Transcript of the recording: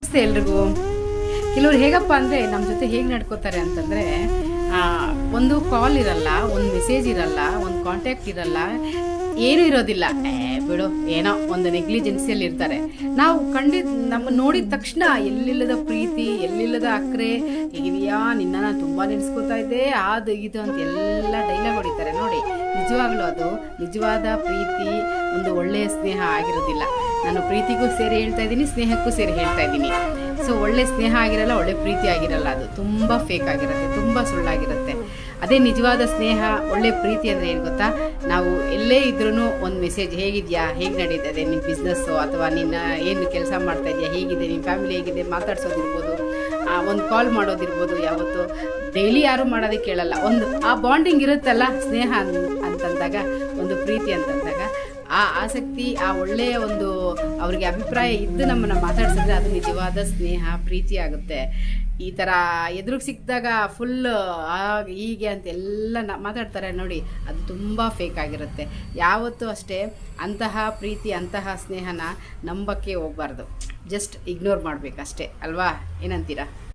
ನಮಸ್ತೆ ಎಲ್ರಿಗೂ. ಕೆಲವ್ರು ಹೇಗಪ್ಪ ಅಂದರೆ ನಮ್ಮ ಜೊತೆ ಹೇಗೆ ನಡ್ಕೋತಾರೆ ಅಂತಂದರೆ, ಒಂದು ಕಾಲ್ ಇರಲ್ಲ, ಒಂದು ಮೆಸೇಜ್ ಇರಲ್ಲ, ಒಂದು ಕಾಂಟ್ಯಾಕ್ಟ್ ಇರಲ್ಲ, ಏನೂ ಇರೋದಿಲ್ಲ. ಬಿಡು, ಏನೋ ಒಂದು ನೆಗ್ಲಿಜೆನ್ಸಿಯಲ್ಲಿ ಇರ್ತಾರೆ. ನಾವು ನಮ್ಮ ನೋಡಿದ ತಕ್ಷಣ ಎಲ್ಲಿಲ್ಲದ ಪ್ರೀತಿ, ಎಲ್ಲಿಲ್ಲದ ಅಕ್ರೆ, ಹೇಗಿದೆಯಾ, ನಿನ್ನ ನಾನು ತುಂಬ ನೆನೆಸ್ಕೋತಾ ಇದ್ದೆ, ಅದು ಇದು ಅಂತ ಎಲ್ಲ ಡೈಲಾಗ್ ಹೊಡಿತಾರೆ ನೋಡಿ. ನಿಜವಾಗ್ಲೂ ಅದು ನಿಜವಾದ ಪ್ರೀತಿ, ಒಂದು ಒಳ್ಳೆಯ ಸ್ನೇಹ ಆಗಿರೋದಿಲ್ಲ. ನಾನು ಪ್ರೀತಿಗೂ ಸೇರಿ ಹೇಳ್ತಾ ಇದ್ದೀನಿ, ಸ್ನೇಹಕ್ಕೂ ಸೇರಿ ಹೇಳ್ತಾ ಇದ್ದೀನಿ. ಸೊ ಒಳ್ಳೆ ಸ್ನೇಹ ಆಗಿರಲ್ಲ, ಒಳ್ಳೆ ಪ್ರೀತಿ ಆಗಿರಲ್ಲ, ಅದು ತುಂಬ ಫೇಕ್ ಆಗಿರುತ್ತೆ, ತುಂಬ ಸುಳ್ಳಾಗಿರುತ್ತೆ. ಅದೇ ನಿಜವಾದ ಸ್ನೇಹ, ಒಳ್ಳೆ ಪ್ರೀತಿ ಅಂದರೆ ಏನು ಗೊತ್ತಾ? ನಾವು ಎಲ್ಲೇ ಇದ್ರೂ ಒಂದು ಮೆಸೇಜ್, ಹೇಗಿದೆಯಾ, ಹೇಗೆ ನಡೀತದೆ ನಿನ್ನ ಬಿಸ್ನೆಸ್ಸು, ಅಥವಾ ನಿನ್ನ ಏನು ಕೆಲಸ ಮಾಡ್ತಾ ಇದೆಯಾ, ಹೇಗಿದೆ, ನಿಮ್ಮ ಫ್ಯಾಮಿಲಿ ಹೇಗಿದೆ, ಮಾತಾಡ್ಸೋದಿರ್ಬೋದು, ಒಂದು ಕಾಲ್ ಮಾಡೋದಿರ್ಬೋದು. ಯಾವತ್ತು ಡೈಲಿ ಯಾರೂ ಮಾಡೋದಕ್ಕೆ ಕೇಳಲ್ಲ. ಒಂದು ಆ ಬಾಂಡಿಂಗ್ ಇರುತ್ತಲ್ಲ, ಸ್ನೇಹ ಅಂತಂದಾಗ, ಒಂದು ಪ್ರೀತಿ ಅಂತಂದಾಗ, ಆ ಆಸಕ್ತಿ, ಆ ಒಳ್ಳೆಯ ಒಂದು ಅವ್ರಿಗೆ ಅಭಿಪ್ರಾಯ ಇದ್ದು ನಮ್ಮನ್ನು ಮಾತಾಡ್ಸಿದ್ರೆ ಅದು ನಿಜವಾದ ಸ್ನೇಹ, ಪ್ರೀತಿ ಆಗುತ್ತೆ. ಈ ಥರ ಎದುರಿಗೆ ಸಿಕ್ಕಿದಾಗ ಫುಲ್ ಹೀಗೆ ಅಂತೆಲ್ಲ ಮಾತಾಡ್ತಾರೆ ನೋಡಿ, ಅದು ತುಂಬ ಫೇಕ್ ಆಗಿರುತ್ತೆ. ಯಾವತ್ತೂ ಅಷ್ಟೇ ಅಂತಹ ಪ್ರೀತಿ, ಅಂತಹ ಸ್ನೇಹನ ನಂಬಕ್ಕೆ ಹೋಗಬಾರ್ದು. ಜಸ್ಟ್ ಇಗ್ನೋರ್ ಮಾಡಬೇಕಷ್ಟೇ ಅಲ್ವಾ? ಏನಂತೀರಾ?